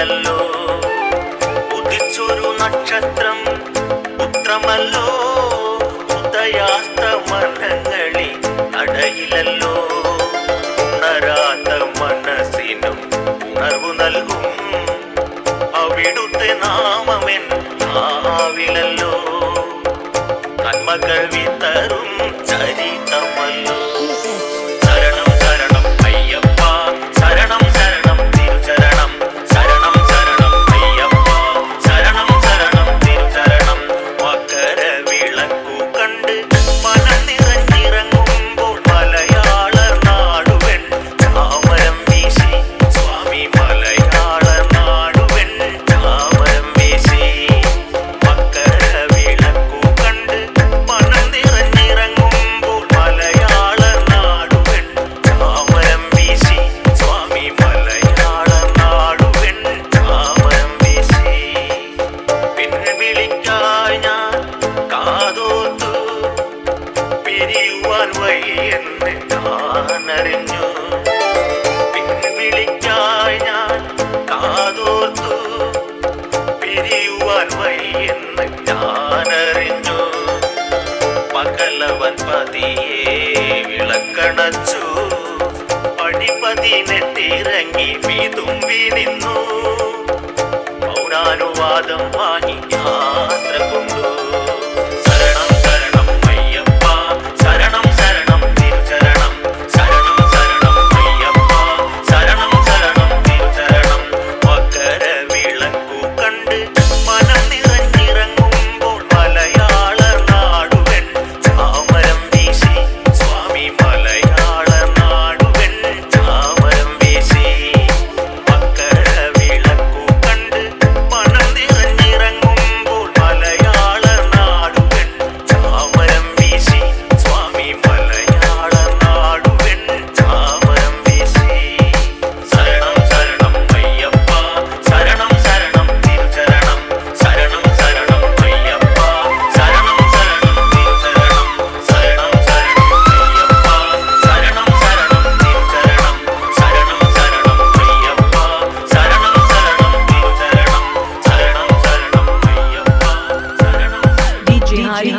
രാവിലല്ലോ ഉദിച്ചൊരു നക്ഷത്രം പുത്രമല്ലോ ഉദയാസ്തമനങ്ങളിൽ അടയിലല്ലോ ഉണരാത്ത മനസ്സിനും ഉണർവു നൽകും അവിടുത്തെ നാമമെൻ നാവിലല്ലോ നന്മകൾ വിതറും ചരിതമല്ലോ ശരണം ശരണം അയ്യപ്പ ശരണം ശരണം തിരുചരണം ശരണം ശരണം അയ്യപ്പ ശരണം ശരണം തിരുചരണം മകര വിളക്കു കണ്ട് മനം നിറഞ്ഞിറങ്ങുമ്പോൾ മലയാള നാടുവൻ ചാമരം വീശി സ്വാമി മലയാള നാടുവൻ ചാമരം വീശി മകര വിളക്കു കണ്ട് മനം നിറഞ്ഞിറങ്ങുമ്പോൾ മലയാള നാടുവൻ ചാമരം വീശി സ്വാമി മലയാള നാടുവൻ ചാമരം വീശി പിന്നെ വിളിക്കായി ഞാൻ കാതോർത്തു പിരിയുവാൻ വയ്യെന്ന് ഞാനറിഞ്ഞു പിന്നെ വിളിക്കായി ഞാൻ കാതോർത്തു പിരിയുവാൻ വയ്യെന്ന് ഞാനറിഞ്ഞു പകലവൻ പതിയെ വിളക്കണച്ചു പടിപതിനെട്ടിറങ്ങി വിതുമ്പി നിന്നു മൗനാനുവാദം വാങ്ങി യാത്ര കൊണ്ടു ശരണം ശരണം അയ്യപ്പ ശരണം ശരണം തിരുചരണം ശരണം ശരണം അയ്യപ്പ ശരണം ശരണം തിരുചരണം മകര വിളക്കു കണ്ട് മനം നിറഞ്ഞിറങ്ങുമ്പോൾ മലയാള നാടുവൻ ചാമരം വീശി സ്വാമി മലയാള നാടുവൻ ചാമരം വീശി മകര വിളക്കു കണ്ട് മനം നിറഞ്ഞിറങ്ങുമ്പോൾ മലയാള നാടുവൻ ചാമരം വീശി സ്വാമി മലയാള നാടുവൻ ചാമരം വീശി ശരണം ശരണം അയ്യപ്പ ശരണം ശരണം തിരുചരണം ശരണം ശരണം അയ്യപ്പ ശരണം ശരണം തിരുചരണം ശരണം ശരണം അയ്യപ്പ ശരണം ശരണം തിരുചരണം ശരണം ശരണം അയ്യപ്പ ശരണം ശരണം തിരുചരണം ശരണം ശരണം അയ്യപ്പ ശരണം DJ Hari